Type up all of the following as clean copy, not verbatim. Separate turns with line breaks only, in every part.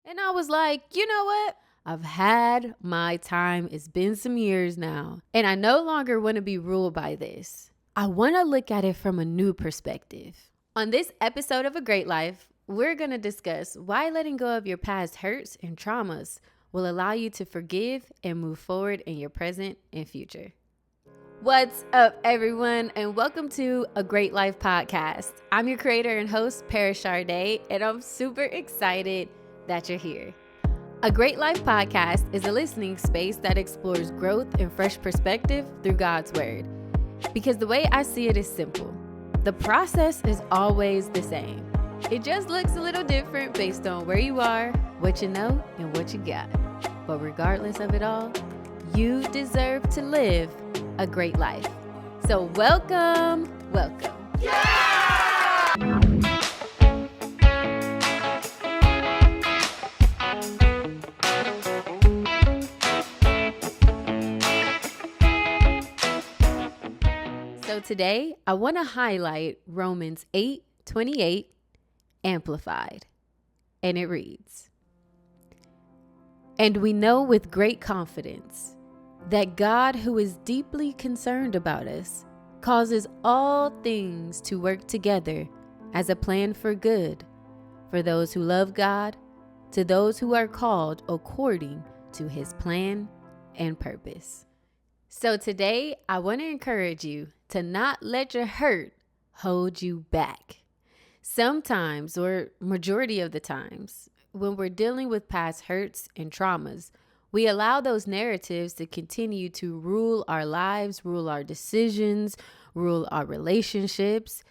And I was like, you know what? I've had my time. It's been some years now. And I no longer want to be ruled by this. I want to look at it from a new perspective. On this episode of A Great Life, we're going to discuss why letting go of your past hurts and traumas will allow you to forgive and move forward in your present and future. What's up, everyone, and welcome to A Great Life podcast. I'm your creator and host, Paris Charday, and I'm super excited that you're here. A Great Life podcast is a listening space that explores growth and fresh perspective through God's Word. Because the way I see it is simple. The process is always the same. It just looks a little different based on where you are, what you know, and what you got. But regardless of it all, you deserve to live a great life. So welcome. So today I want to highlight Romans 8:28 amplified. And it reads, "And we know with great confidence that God, who is deeply concerned about us, causes all things to work together as a plan for good, for those who love God, to those who are called according to his plan and purpose." So today, I want to encourage you to not let your hurt hold you back. Sometimes, or majority of the times, when we're dealing with past hurts and traumas, we allow those narratives to continue to rule our lives, rule our decisions, rule our relationships.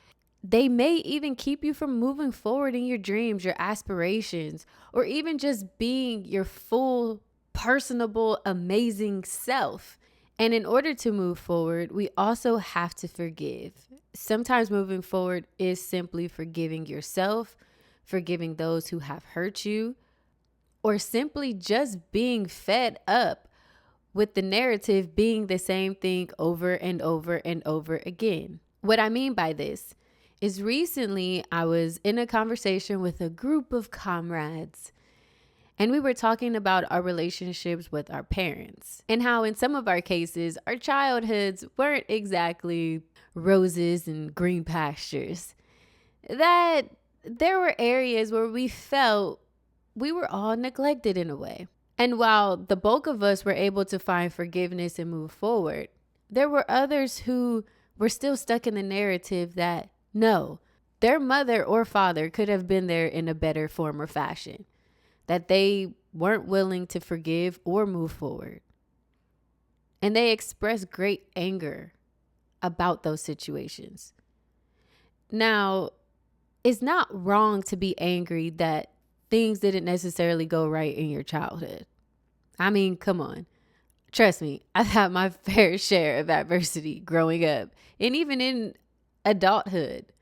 They may even keep you from moving forward in your dreams, your aspirations, or even just being your full, personable, amazing self. And in order to move forward, we also have to forgive. Sometimes moving forward is simply forgiving yourself, forgiving those who have hurt you, or simply just being fed up with the narrative being the same thing over and over and over again. What I mean by this is recently I was in a conversation with a group of comrades, and we were talking about our relationships with our parents and how in some of our cases, our childhoods weren't exactly roses and green pastures. That there were areas where we felt we were all neglected in a way. And while the bulk of us were able to find forgiveness and move forward, there were others who were still stuck in the narrative that no, their mother or father could have been there in a better form or fashion, that they weren't willing to forgive or move forward. And they expressed great anger about those situations. Now, it's not wrong to be angry that things didn't necessarily go right in your childhood. I mean, come on. Trust me, I've had my fair share of adversity growing up and even in adulthood.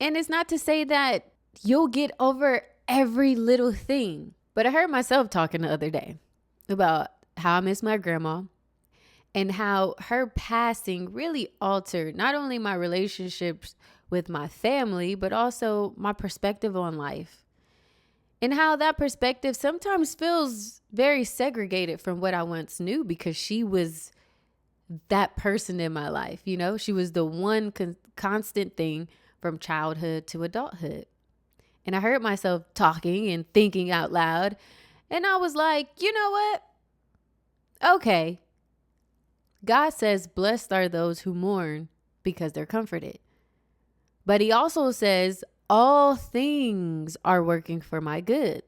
And it's not to say that you'll get over every little thing. But I heard myself talking the other day about how I miss my grandma and how her passing really altered not only my relationships with my family, but also my perspective on life. And how that perspective sometimes feels very segregated from what I once knew because she was that person in my life. You know, she was the one constant thing from childhood to adulthood. And I heard myself talking and thinking out loud. And I was like, you know what? Okay. God says, blessed are those who mourn because they're comforted. But he also says, all things are working for my good.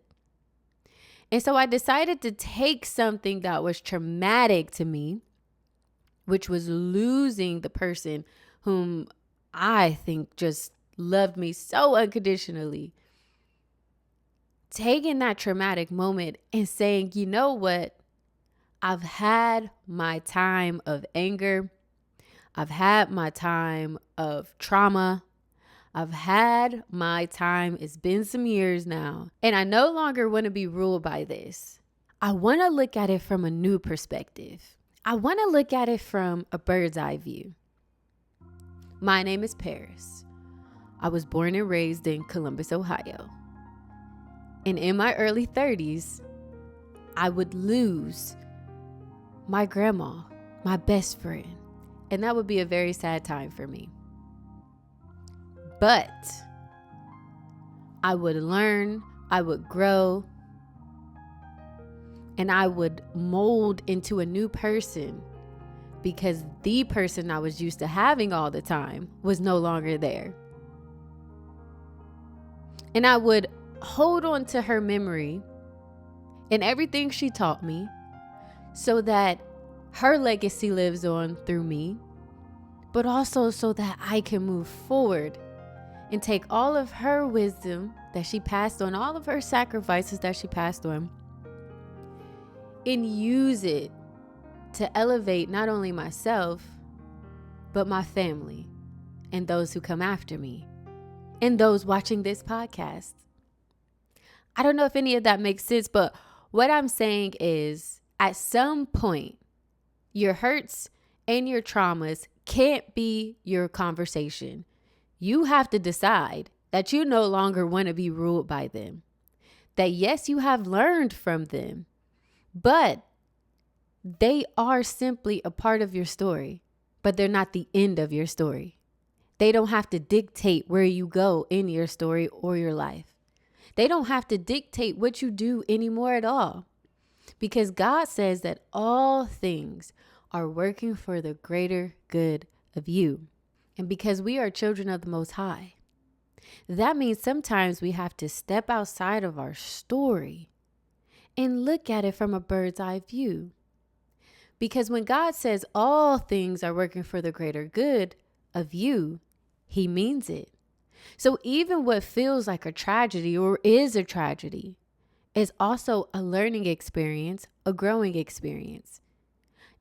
And so I decided to take something that was traumatic to me, which was losing the person whom I think just loved me so unconditionally. Taking that traumatic moment and saying, you know what? I've had my time of anger. I've had my time of trauma. I've had my time. It's been some years now. And I no longer want to be ruled by this. I want to look at it from a new perspective. I want to look at it from a bird's eye view. My name is Paris. I was born and raised in Columbus, Ohio. And in my early 30s, I would lose my grandma, my best friend. And that would be a very sad time for me. But I would learn, I would grow, and I would mold into a new person because the person I was used to having all the time was no longer there. And I would hold on to her memory and everything she taught me so that her legacy lives on through me, but also so that I can move forward and take all of her wisdom that she passed on, all of her sacrifices that she passed on, and use it to elevate not only myself, but my family and those who come after me and those watching this podcast. I don't know if any of that makes sense, but what I'm saying is at some point, your hurts and your traumas can't be your conversation. You have to decide that you no longer want to be ruled by them. That yes, you have learned from them, but they are simply a part of your story, but they're not the end of your story. They don't have to dictate where you go in your story or your life. They don't have to dictate what you do anymore at all, because God says that all things are working for the greater good of you. And because we are children of the Most High, that means sometimes we have to step outside of our story and look at it from a bird's eye view. Because when God says all things are working for the greater good of you, He means it. So even what feels like a tragedy or is a tragedy is also a learning experience, a growing experience.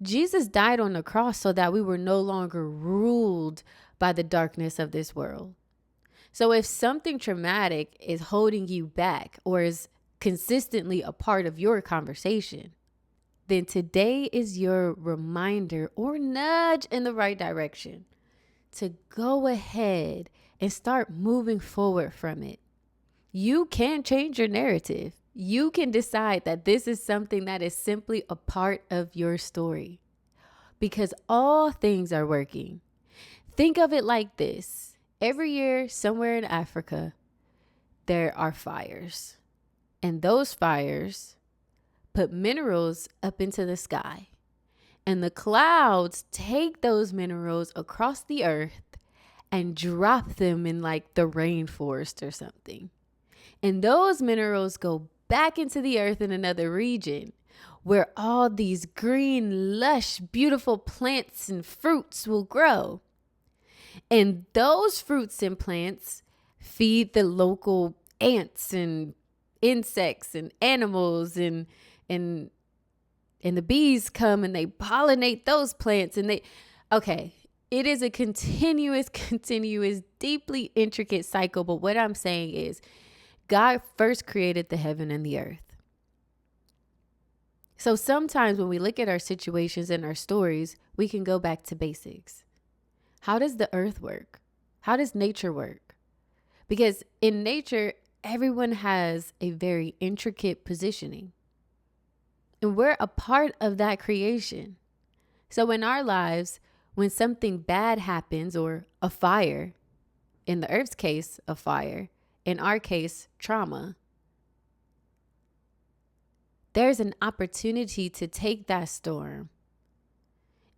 Jesus died on the cross so that we were no longer ruled by the darkness of this world. So if something traumatic is holding you back or is consistently a part of your conversation, then today is your reminder or nudge in the right direction to go ahead and start moving forward from it. You can change your narrative. You can decide that this is something that is simply a part of your story, because all things are working. Think of it like this. Every year, somewhere in Africa, there are fires. And those fires put minerals up into the sky. And the clouds take those minerals across the earth and drop them in like the rainforest or something. And those minerals go back into the earth in another region where all these green, lush, beautiful plants and fruits will grow. And those fruits and plants feed the local ants and insects and animals, and the bees come and they pollinate those plants, and it is a continuous, deeply intricate cycle. But what I'm saying is God first created the heaven and the earth. So sometimes when we look at our situations and our stories, we can go back to basics. How does the earth work? How does nature work? Because in nature, everyone has a very intricate positioning. And we're a part of that creation. So in our lives, when something bad happens, or a fire, in the earth's case, a fire, in our case, trauma, there's an opportunity to take that storm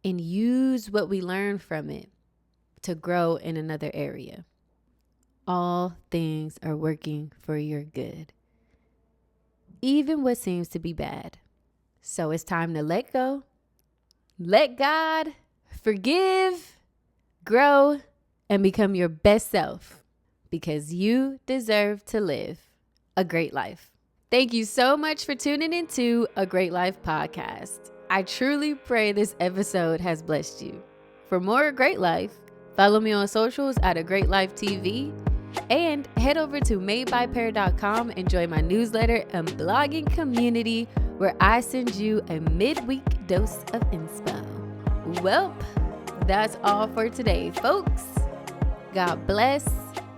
and use what we learn from it to grow in another area. All things are working for your good, even what seems to be bad. So it's time to let go, let God, forgive, grow, and become your best self, because you deserve to live a great life. Thank you so much for tuning into A Great Life podcast. I truly pray this episode has blessed you. For more Great Life, follow me on socials at A Great Life TV, and head over to madebypair.com and join my newsletter and blogging community, where I send you a midweek dose of inspo. Well, that's all for today, folks. God bless.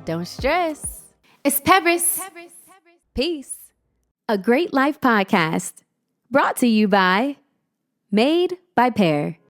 Don't stress. It's Paris. Peace. a Great Life podcast brought to you by Made by Pear.